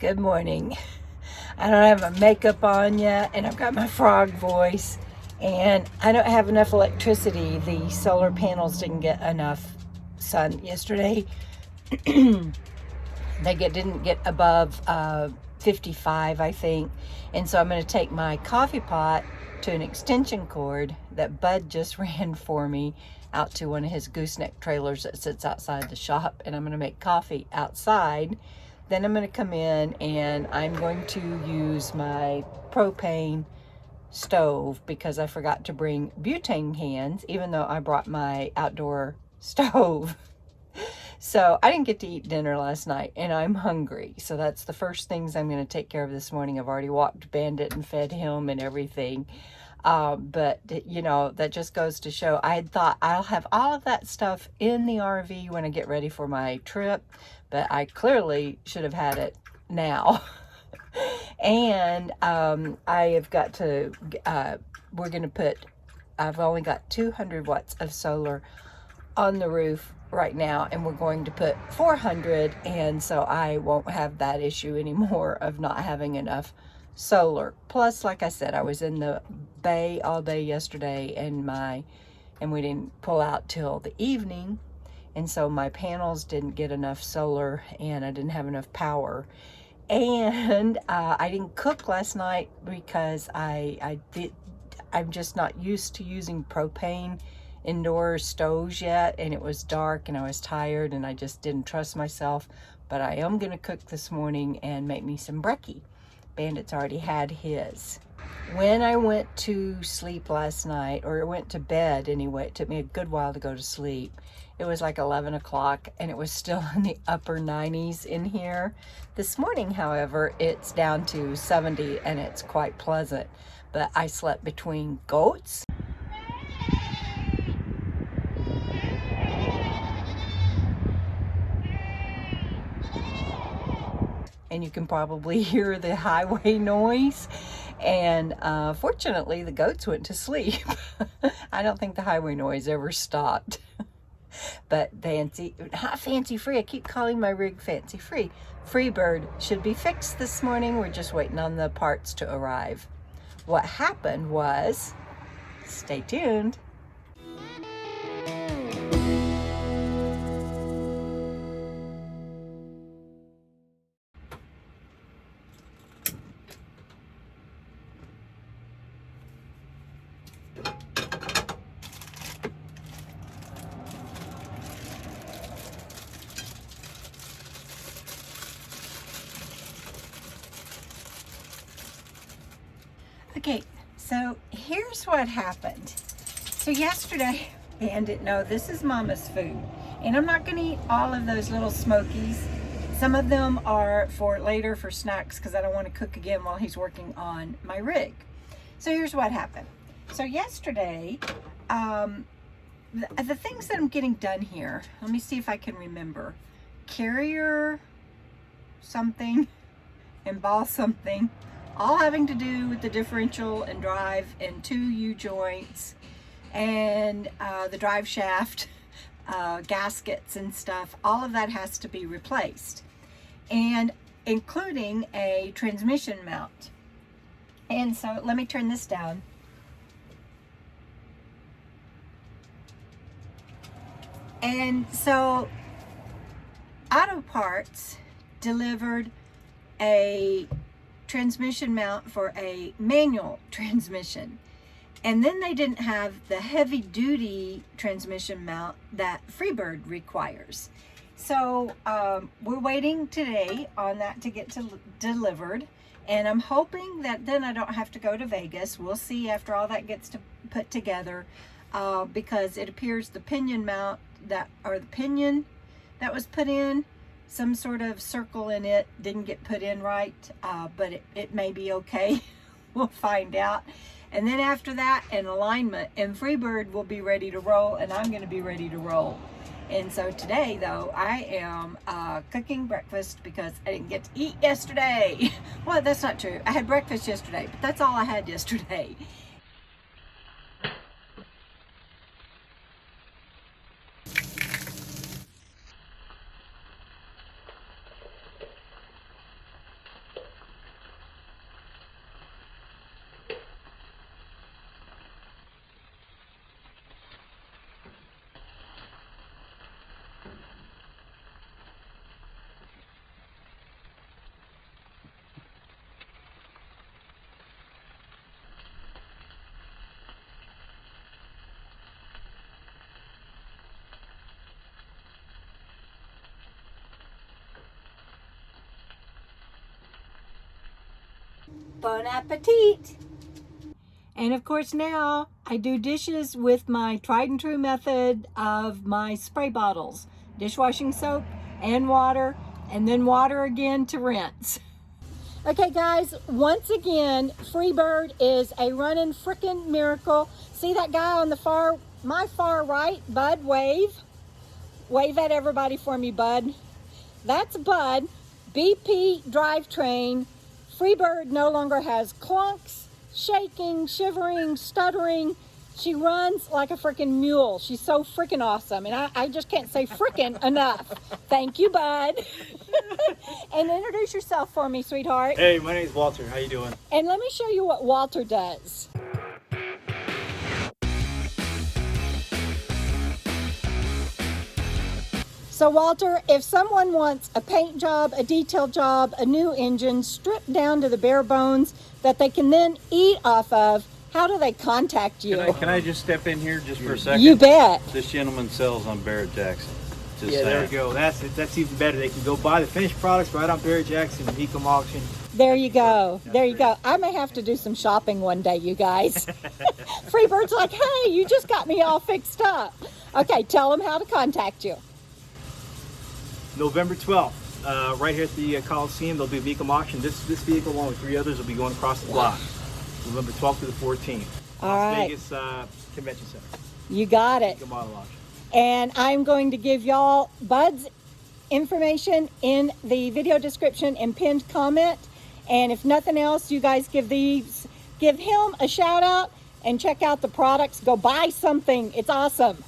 Good morning. I don't have my makeup on yet, and I've got my frog voice, and I don't have enough electricity. The solar panels didn't get enough sun yesterday. They didn't get above 55, I think. And so I'm going to take my coffee pot to an extension cord that Bud just ran for me out to one of his gooseneck trailers that sits outside the shop, and I'm going to make coffee outside. Then I'm going to come in and I'm going to use my propane stove because I forgot to bring butane cans, even though I brought my outdoor stove. So I didn't get to eat dinner last night, and I'm hungry. So that's the first things I'm going to take care of this morning. I've already walked Bandit and fed him and everything. But, you know, that just goes to show I had thought I'll have all of that stuff in the RV when I get ready for my trip. But I clearly should have had it now. And I have got to, we're going to put, I've only got 200 watts of solar on the roof right now, and we're going to put 400, and so I won't have that issue anymore of not having enough solar. Plus, like I said, I was in the bay all day yesterday, and we didn't pull out till the evening, and so my panels didn't get enough solar, and I didn't have enough power. And I didn't cook last night because I'm just not used to using propane indoor stoves yet, and it was dark and I was tired and I just didn't trust myself. But I am gonna cook this morning and make me some brekkie. Bandit's already had his. When I went to sleep last night, or went to bed anyway, it took me a good while to go to sleep. It was like 11 o'clock and it was still in the upper 90s in here. This morning, however, it's down to 70 and it's quite pleasant. But I slept between goats, and you can probably hear the highway noise. And fortunately, the goats went to sleep. I don't think the highway noise ever stopped. But not Fancy Free, I keep calling my rig Fancy Free. Freebird should be fixed this morning. We're just waiting on the parts to arrive. What happened was, stay tuned. Okay, so here's what happened. So yesterday, Bandit, no, this is Mama's food. And I'm not gonna eat all of those little smokies. Some of them are for later for snacks because I don't want to cook again while he's working on my rig. So here's what happened. So yesterday, the things that I'm getting done here, let me see if I can remember. Carrier something and ball something, all having to do with the differential and drive and 2 U-joints and the drive shaft, gaskets and stuff. All of that has to be replaced, and including a transmission mount. And so let me turn this down. And so Auto Parts delivered a transmission mount for a manual transmission, and then they didn't have the heavy duty transmission mount that Freebird requires. So we're waiting today on that to get delivered, and I'm hoping that then I don't have to go to Vegas. We'll see after all that gets put together, because it appears the pinion mount the pinion that was put in, some sort of circle in it didn't get put in right, but it may be okay. We'll find out. And then after that, an alignment, and Freebird will be ready to roll, and I'm going to be ready to roll. And so today, though, I am cooking breakfast because I didn't get to eat yesterday. Well, that's not true. I had breakfast yesterday, but that's all I had yesterday. Bon appetit! And of course now I do dishes with my tried and true method of my spray bottles. Dishwashing soap and water, and then water again to rinse. Okay guys, once again, Freebird is a running frickin' miracle. See that guy on my far right, Bud, wave. Wave at everybody for me, Bud. That's Bud. BP Drivetrain. Freebird no longer has clunks, shaking, shivering, stuttering. She runs like a freaking mule. She's so freaking awesome. And I just can't say freaking enough. Thank you, Bud. And introduce yourself for me, sweetheart. Hey, my name's Walter. How you doing? And let me show you what Walter does. So Walter, if someone wants a paint job, a detail job, a new engine, stripped down to the bare bones that they can then eat off of, how do they contact you? Can I just step in here just for a second? You bet. This gentleman sells on Barrett Jackson. Just Yeah, there saying. we go. That's even better. They can go buy the finished products right on Barrett Jackson and Ecom Auction. There you go. There you go. I may have to do some shopping one day, you guys. Freebird's like, hey, you just got me all fixed up. Okay, tell them how to contact you. November 12th, right here at the Coliseum, there'll be a Ecom Auction. This vehicle, along with 3 others, will be going across the block. November 12th to the 14th. All Las right. Vegas Convention Center. You got it. Ecom Model Auction. And I'm going to give y'all Bud's information in the video description and pinned comment. And if nothing else, you guys give him a shout out and check out the products. Go buy something. It's awesome.